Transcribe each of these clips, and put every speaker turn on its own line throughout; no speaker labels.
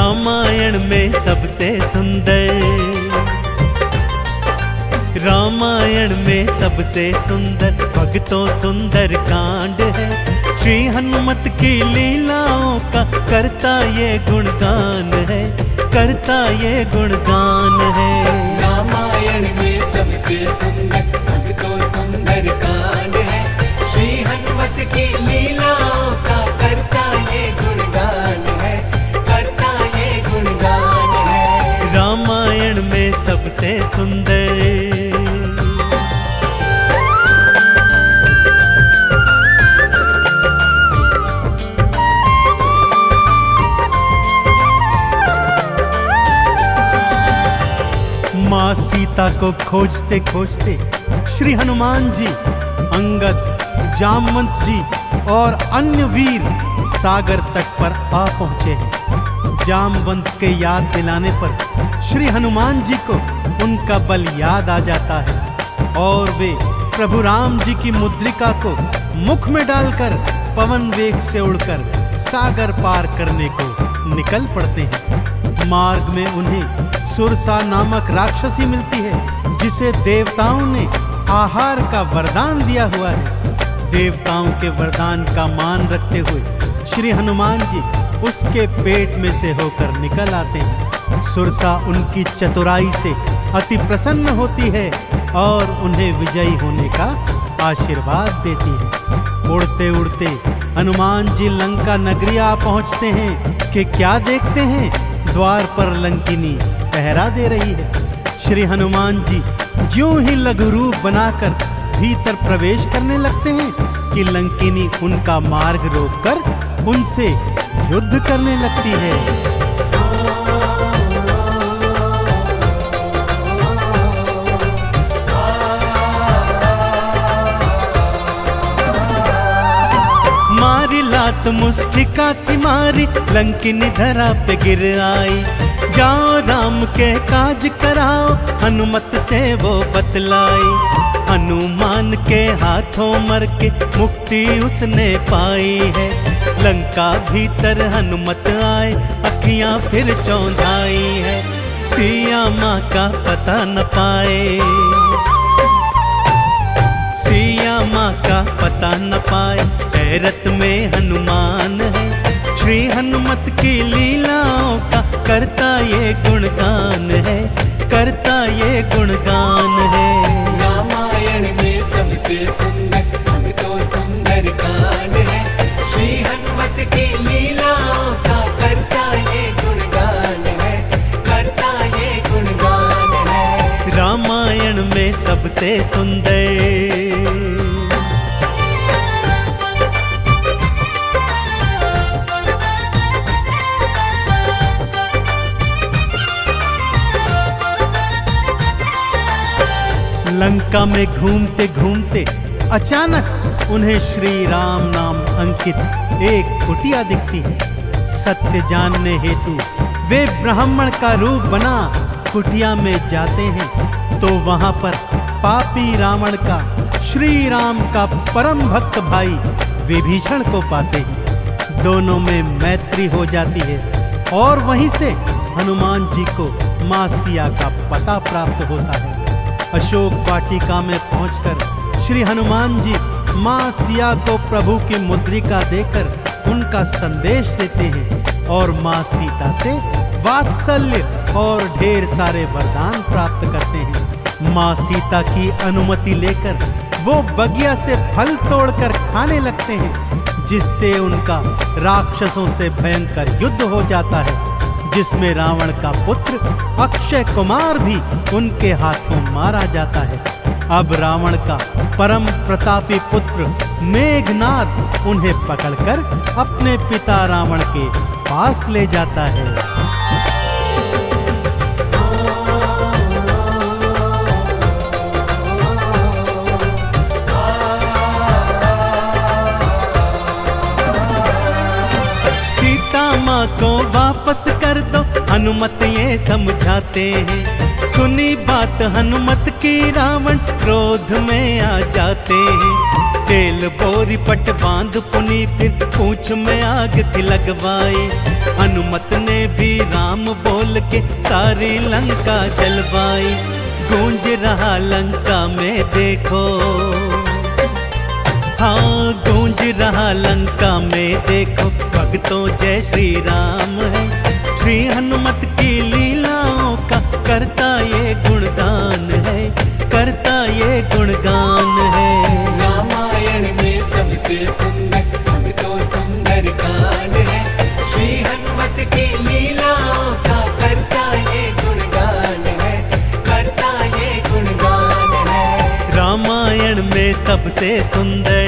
रामायण में सबसे सुंदर, रामायण में सबसे सुंदर भक्तों सुंदर कांड है। श्री हनुमत की लीलाओं का करता ये गुणगान है, करता ये गुणगान है।
रामायण में सबसे सुंदर भक्तों सुंदर कांड है। श्री हनुमत की लीलाओं का करता ये गुणगान है, करता ये गुणगान है।
रामायण में सबसे सुंदर। माँ सीता को खोजते खोजते श्री हनुमान जी, अंगद, जामवंत जी और अन्य वीर सागर तट पर आ पहुंचे हैं। जामवंत के याद दिलाने पर श्री हनुमान जी को उनका बल याद आ जाता है और वे प्रभु राम जी की मुद्रिका को मुख में डालकर पवन वेग से उड़कर सागर पार करने को निकल पड़ते हैं। मार्ग में उन्हें सुरसा नामक राक्षसी मिलती है, जिसे देवताओं ने आहार का वरदान दिया हुआ है। देवताओं के वरदान का मान रखते हुए श्री हनुमान जी उसके पेट में से होकर निकल आते हैं। सुरसा उनकी चतुराई से अति प्रसन्न होती है और उन्हें विजयी होने का आशीर्वाद देती है। उड़ते उड़ते हनुमान जी लंका नगरी आ पहुंचते हैं कि क्या देखते हैं, द्वार पर लंकिनी पहरा दे रही है। श्री हनुमान जी ज्यों ही लघु रूप बनाकर भीतर प्रवेश करने लगते हैं कि लंकिनी उनका मार्ग रोककर उनसे युद्ध करने लगती है। मारी लात मुष्टिका की मारी, लंकिनी धरा पे गिर आई। जाओ राम के काज कराओ, हनुमत से वो बतलाई। हनुमान के हाथों मर के मुक्ति उसने पाई है। लंका भीतर हनुमत आए, अखियां फिर चौंधाई है। सिया माँ का पता न पाए, सिया माँ का पता न पाए, हैरत में हनुमान है। श्री हनुमत की लीलाओं का करता ये गुणगान है, करता ये गुणगान है।
रामायण में सबसे सुंदर भक्तों सुंदर कांड है। श्री हनुमत की लीलाओं का करता ये गुणगान है, करता ये गुणगान है।
रामायण में सबसे सुंदर। लंका में घूमते घूमते अचानक उन्हें श्री राम नाम अंकित एक कुटिया दिखती है। सत्य जानने हेतु वे ब्राह्मण का रूप बना कुटिया में जाते हैं तो वहां पर पापी रावण का श्री राम का परम भक्त भाई विभीषण को पाते हैं। दोनों में मैत्री हो जाती है और वहीं से हनुमान जी को माँ सिया का पता प्राप्त होता है। अशोक वाटिका में पहुंचकर श्री हनुमान जी माँ सिया को प्रभु की मुद्रिका देकर उनका संदेश देते हैं और माँ सीता से वात्सल्य और ढेर सारे वरदान प्राप्त करते हैं। माँ सीता की अनुमति लेकर वो बगिया से फल तोड़कर खाने लगते हैं, जिससे उनका राक्षसों से भयंकर युद्ध हो जाता है, जिसमें रावण का पुत्र अक्षय कुमार भी उनके हाथों मारा जाता है। अब रावण का परम प्रतापी पुत्र मेघनाद उन्हें पकड़कर अपने पिता रावण के पास ले जाता है। को वापस कर दो, हनुमत ये समझाते हैं। सुनी बात हनुमत की रावण क्रोध में आ जाते हैं। तेल बोरी पट बांध पुनी फिर पूंछ में आग थी लगवाई। हनुमत ने भी खोल के सारी लंका जलवाई। गूंज रहा लंका में देखो, हाँ गूंज रहा लंका में देखो, भक्तों जय श्री राम है। श्री हनुमत की लीलाओं का करता ये गुणगान है, करता ये गुणगान है।
रामायण में सबसे सुंदर भक्तों सुंदर कांड है। श्री हनुमत की लीलाओं का करता ये गुणगान है, करता ये गुणगान है।
रामायण में सबसे सुंदर।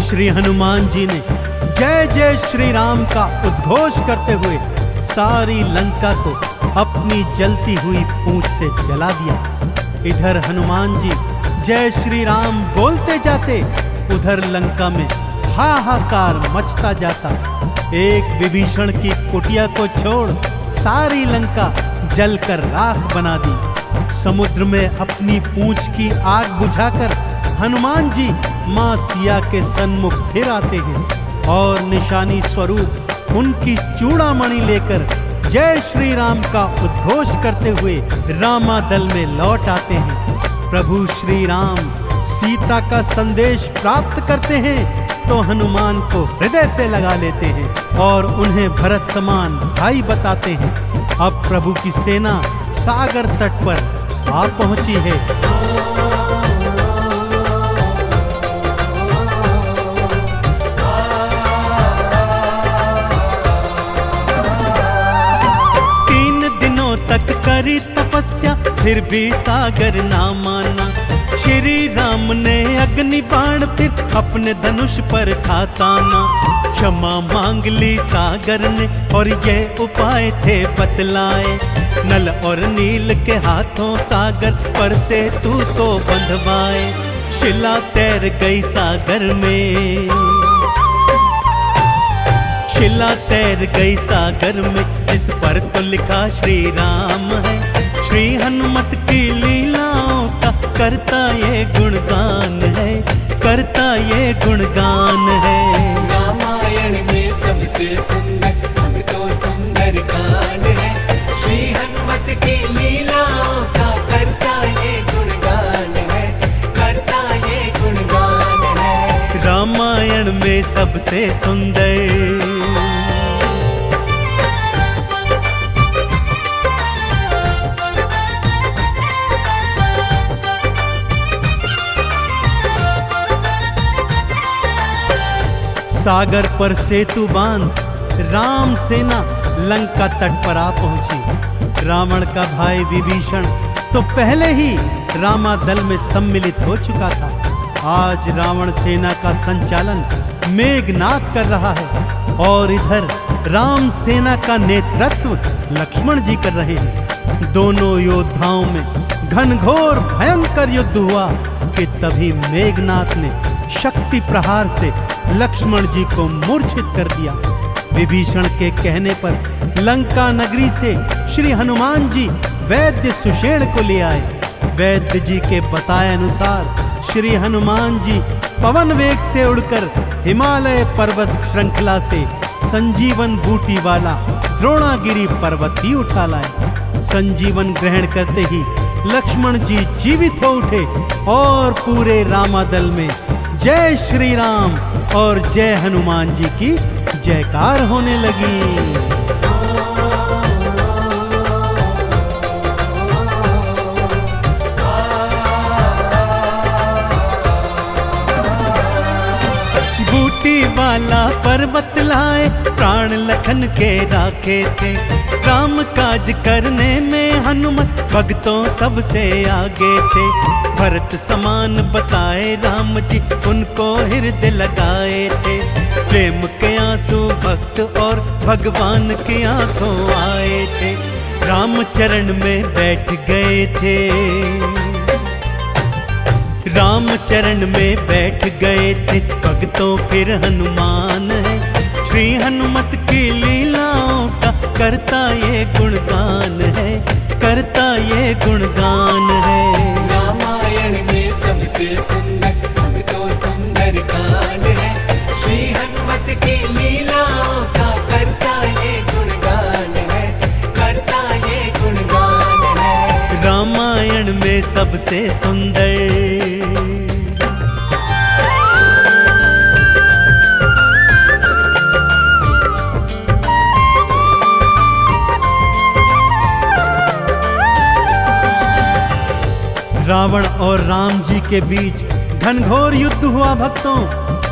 श्री हनुमान जी ने जय जय श्री राम का उद्घोष करते हुए सारी लंका को अपनी जलती हुई पूंछ से जला दिया। इधर हनुमान जी जय श्री राम बोलते जाते, उधर लंका में हाहाकार मचता जाता। एक विभीषण की कुटिया को छोड़ सारी लंका जलकर राख बना दी। समुद्र में अपनी पूंछ की आग बुझाकर हनुमान जी मां सिया के सन्मुख फिर आते हैं और निशानी स्वरूप उनकी चूड़ामणि लेकर जय श्री राम का उद्घोष करते हुए रामादल में लौट आते हैं। प्रभु श्री राम सीता का संदेश प्राप्त करते हैं तो हनुमान को हृदय से लगा लेते हैं और उन्हें भरत समान भाई बताते हैं। अब प्रभु की सेना सागर तट पर आ पहुंची है। तक करी तपस्या फिर भी सागर ना माना। श्री राम ने अग्नि बाण फिर अपने धनुष पर खाताना। क्षमा मांग ली सागर ने और ये उपाय थे बतलाए। नल और नील के हाथों सागर पर से तू तो बंधवाए। शिला तैर गई सागर में, शिला तैर गई सागर में, जिस पर तो लिखा श्री राम है। श्री हनुमत की लीलाओं का करता ये गुणगान है, करता ये गुणगान है।
रामायण में सबसे सुंदर भक्तों सुंदर कांड है। श्री हनुमत की लीलाओं का करता ये गुणगान है, करता ये गुणगान है।
रामायण में सबसे सुंदर। सागर पर सेतु बांध राम सेना लंका तट पर आ पहुंची। रावण का भाई विभीषण तो पहले ही रामादल में सम्मिलित हो चुका था। आज रावण सेना का संचालन मेघनाद कर रहा है और इधर राम सेना का नेतृत्व लक्ष्मण जी कर रहे हैं। दोनों योद्धाओं में घनघोर भयंकर युद्ध हुआ कि तभी मेघनाद ने शक्ति प्रहार से लक्ष्मण जी को मूर्छित कर दिया। विभीषण के कहने पर लंका नगरी से श्री हनुमान जी वैद्य सुषेण को ले आए। वैद्य जी के बताए अनुसार श्री हनुमान जी पवन वेग से उड़कर हिमालय पर्वत श्रृंखला से संजीवन बूटी वाला द्रोणागिरी पर्वत ही उठा लाए। संजीवन ग्रहण करते ही लक्ष्मण जी जीवित हो उठे और पूरे रामादल में जय श्री राम और जय हनुमान जी की जयकार होने लगी। वाला पर्वत लाए प्राण लखन के राखे थे। काम काज करने में हनुमत भक्तों सबसे आगे थे। भरत समान बताए राम जी उनको हृदय लगाए थे। प्रेम के आंसू भक्त और भगवान की आंखों आए थे। राम चरण में बैठ गए थे। राम चरण में बैठ गए थे भक्तों फिर हनुमान है। श्री हनुमत की लीलाओं का करता ये गुणगान है, करता ये गुणगान है।
रामायण में सबसे सुंदर भक्तों सुंदर कांड है। श्री हनुमत की लीलाओं का करता ये गुणगान है, करता ये गुणगान है।
रामायण में सबसे सुंदर। रावण और राम जी के बीच घनघोर युद्ध हुआ भक्तों,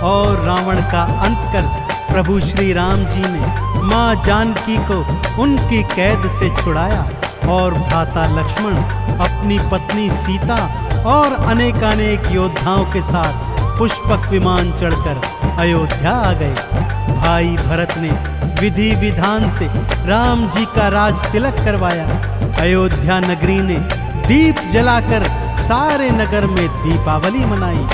और रावण का अंत कर प्रभु श्री राम जी ने मां जानकी को उनकी कैद से छुड़ाया, और भ्राता लक्ष्मण अपनी पत्नी सीता और अनेकानेक योद्धाओं के साथ पुष्पक विमान चढ़कर अयोध्या आ गए। भाई भरत ने विधि विधान से राम जी का राज तिलक करवाया। अयोध्या नगरी ने दीप जलाकर सारे नगर में दीपावली मनाई।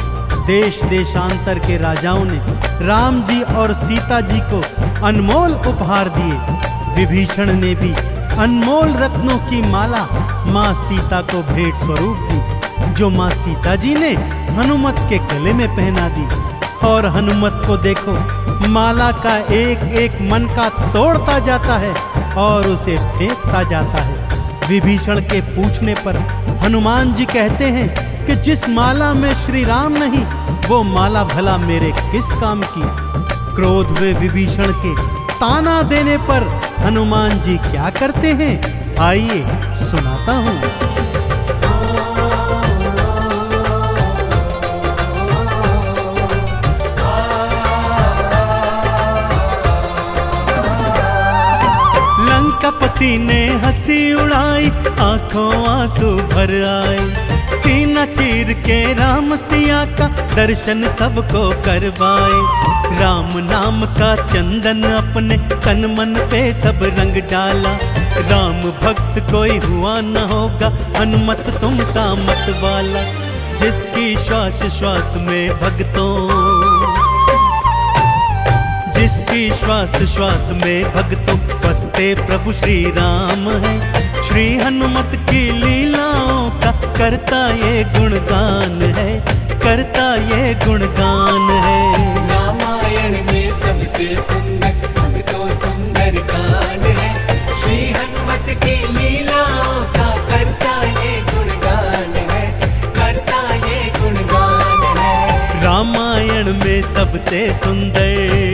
देश देशांतर के राजाओं ने राम जी और सीता जी को अनमोल उपहार दिए। विभीषण ने भी अनमोल रत्नों की माला मां सीता को भेंट स्वरूप दी, जो मां सीता जी ने हनुमत के गले में पहना दी। और हनुमत को देखो, माला का एक एक मन का तोड़ता जाता है और उसे फेंकता जाता है। विभीषण के पूछने पर हनुमान जी कहते हैं कि जिस माला में श्री राम नहीं, वो माला भला मेरे किस काम की। क्रोध में विभीषण के ताना देने पर हनुमान जी क्या करते हैं, आइए सुनाता हूं। लंकापति ने हंसी उड़ाई, आंखों आंसू भर आए। सीना चीर के राम सिया का दर्शन सबको करवाए। राम नाम का चंदन अपने तन मन पे सब रंग डाला। राम भक्त कोई हुआ न होगा, हनुमत तुम सा मत वाला। जिसकी श्वास श्वास में भक्तों, जिसकी श्वास श्वास में भक्तों बसते प्रभु श्री राम है। श्री हनुमत की लीलाओं का करता ये गुणगान है, करता ये गुणगान है।
रामायण में सबसे सुंदर भक्तों सुंदर कांड है। श्री हनुमत की लीलाओं का करता ये गुणगान है, करता ये गुणगान है।
रामायण में सबसे सुंदर।